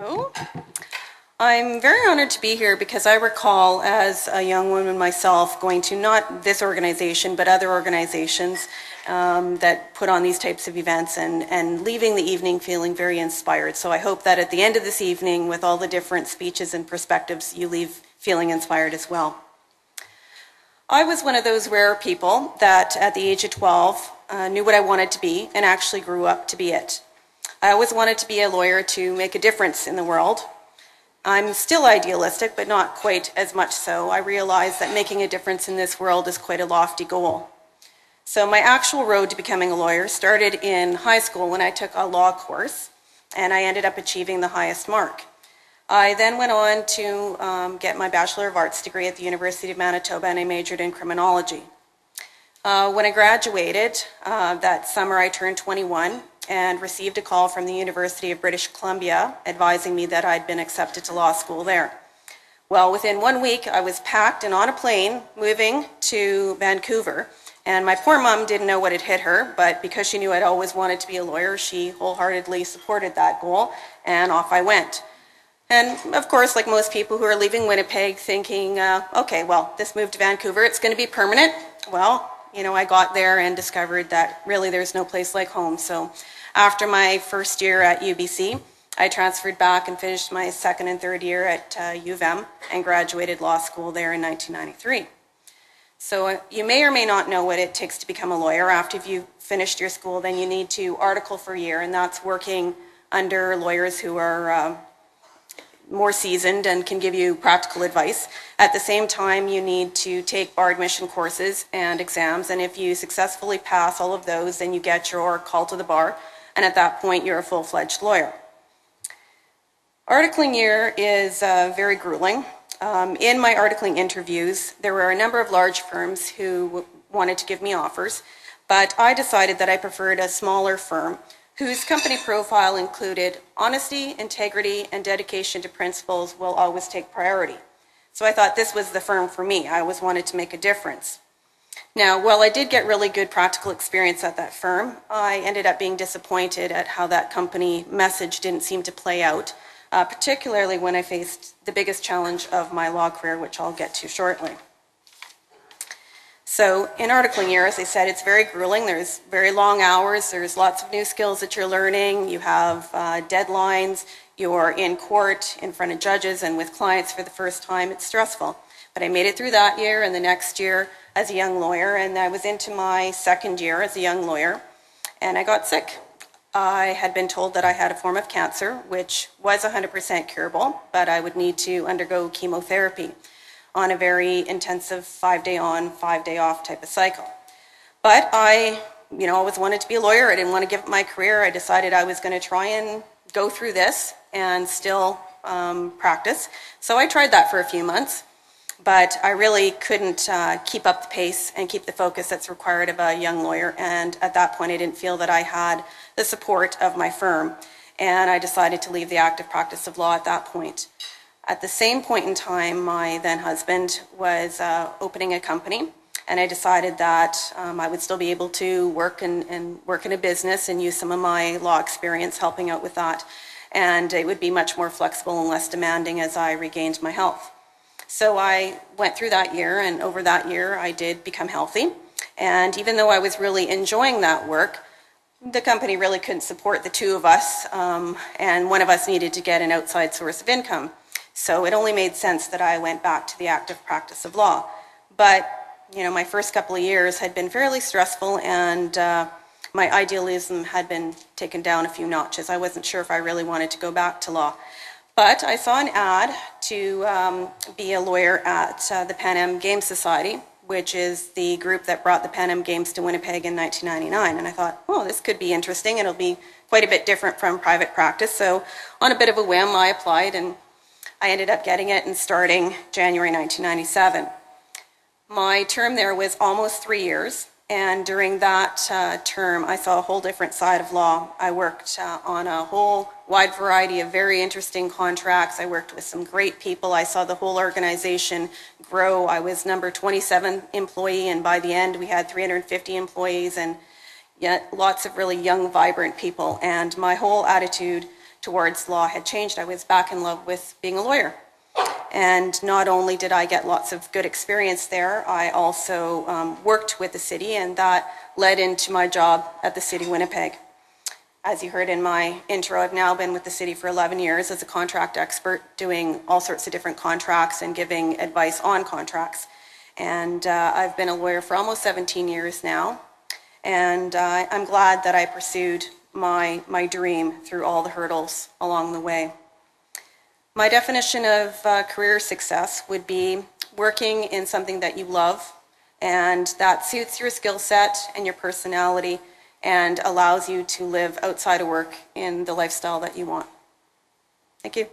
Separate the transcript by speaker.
Speaker 1: Oh, I'm very honored to be here because I recall as a young woman myself going to not this organization but other organizations that put on these types of events and leaving the evening feeling very inspired. So I hope that at the end of this evening, with all the different speeches and perspectives, you leave feeling inspired as well. I was one of those rare people that at the age of 12 knew what I wanted to be and actually grew up to be it. I always wanted to be a lawyer to make a difference in the world. I'm still idealistic, but not quite as much so. I realize that making a difference in this world is quite a lofty goal. So my actual road to becoming a lawyer started in high school when I took a law course, and I ended up achieving the highest mark. I then went on to get my Bachelor of Arts degree at the University of Manitoba, and I majored in criminology. When I graduated, that summer I turned 21 and received a call from the University of British Columbia advising me that I'd been accepted to law school there. Well, within 1 week, I was packed and on a plane moving to Vancouver, and my poor mom didn't know what had hit her, but because she knew I'd always wanted to be a lawyer, she wholeheartedly supported that goal, and off I went. And of course, like most people who are leaving Winnipeg thinking, okay, well, this move to Vancouver, it's going to be permanent. Well, you know, I got there and discovered that really there's no place like home. So after my first year at UBC, I transferred back and finished my second and third year at U of M and graduated law school there in 1993. So you may or may not know what it takes to become a lawyer. After you've finished your school, then you need to article for a year, and that's working under lawyers who are more seasoned and can give you practical advice. At the same time, you need to take bar admission courses and exams, and if you successfully pass all of those, then you get your call to the bar, and at that point, you're a full-fledged lawyer. Articling year is very grueling. In my articling interviews, there were a number of large firms who wanted to give me offers, but I decided that I preferred a smaller firm whose company profile included honesty, integrity, and dedication to principles will always take priority. So I thought this was the firm for me. I always wanted to make a difference. Now, while I did get really good practical experience at that firm, I ended up being disappointed at how that company message didn't seem to play out, particularly when I faced the biggest challenge of my law career, which I'll get to shortly. So in articling year, as I said, it's very grueling. There's very long hours. There's lots of new skills that you're learning. You have deadlines. You're in court in front of judges and with clients for the first time. It's stressful. But I made it through that year and the next year as a young lawyer, and I was into my second year as a young lawyer, and I got sick. I had been told that I had a form of cancer, which was 100% curable, but I would need to undergo chemotherapy on a very intensive 5-day on, 5-day off type of cycle. But I, always wanted to be a lawyer. I didn't want to give up my career. I decided I was going to try and go through this and still practice. So I tried that for a few months, but I really couldn't keep up the pace and keep the focus that's required of a young lawyer. And at that point, I didn't feel that I had the support of my firm. And I decided to leave the active practice of law at that point. At the same point in time, my then husband was opening a company, and I decided that I would still be able to work and work in a business and use some of my law experience helping out with that. And it would be much more flexible and less demanding as I regained my health. So I went through that year, and over that year I did become healthy. And even though I was really enjoying that work, the company really couldn't support the two of us, and one of us needed to get an outside source of income. So it only made sense that I went back to the active practice of law. But, my first couple of years had been fairly stressful, and my idealism had been taken down a few notches. I wasn't sure if I really wanted to go back to law. But I saw an ad to be a lawyer at the Pan Am Games Society, which is the group that brought the Pan Am Games to Winnipeg in 1999. And I thought, oh, this could be interesting. It'll be quite a bit different from private practice. So on a bit of a whim, I applied, and I ended up getting it and starting January 1997. My term there was almost 3 years, and during that term, I saw a whole different side of law. I worked on a whole wide variety of very interesting contracts. I worked with some great people. I saw the whole organization grow. I was number 27 employee, and by the end, we had 350 employees, and yet lots of really young, vibrant people. And my whole attitude towards law had changed. I was back in love with being a lawyer. And not only did I get lots of good experience there, I also worked with the city, and that led into my job at the City Winnipeg. As you heard in my intro, I've now been with the city for 11 years as a contract expert, doing all sorts of different contracts and giving advice on contracts. And I've been a lawyer for almost 17 years now, and I'm glad that I pursued my dream through all the hurdles along the way. My definition of career success would be working in something that you love and that suits your skill set and your personality and allows you to live outside of work in the lifestyle that you want. Thank you.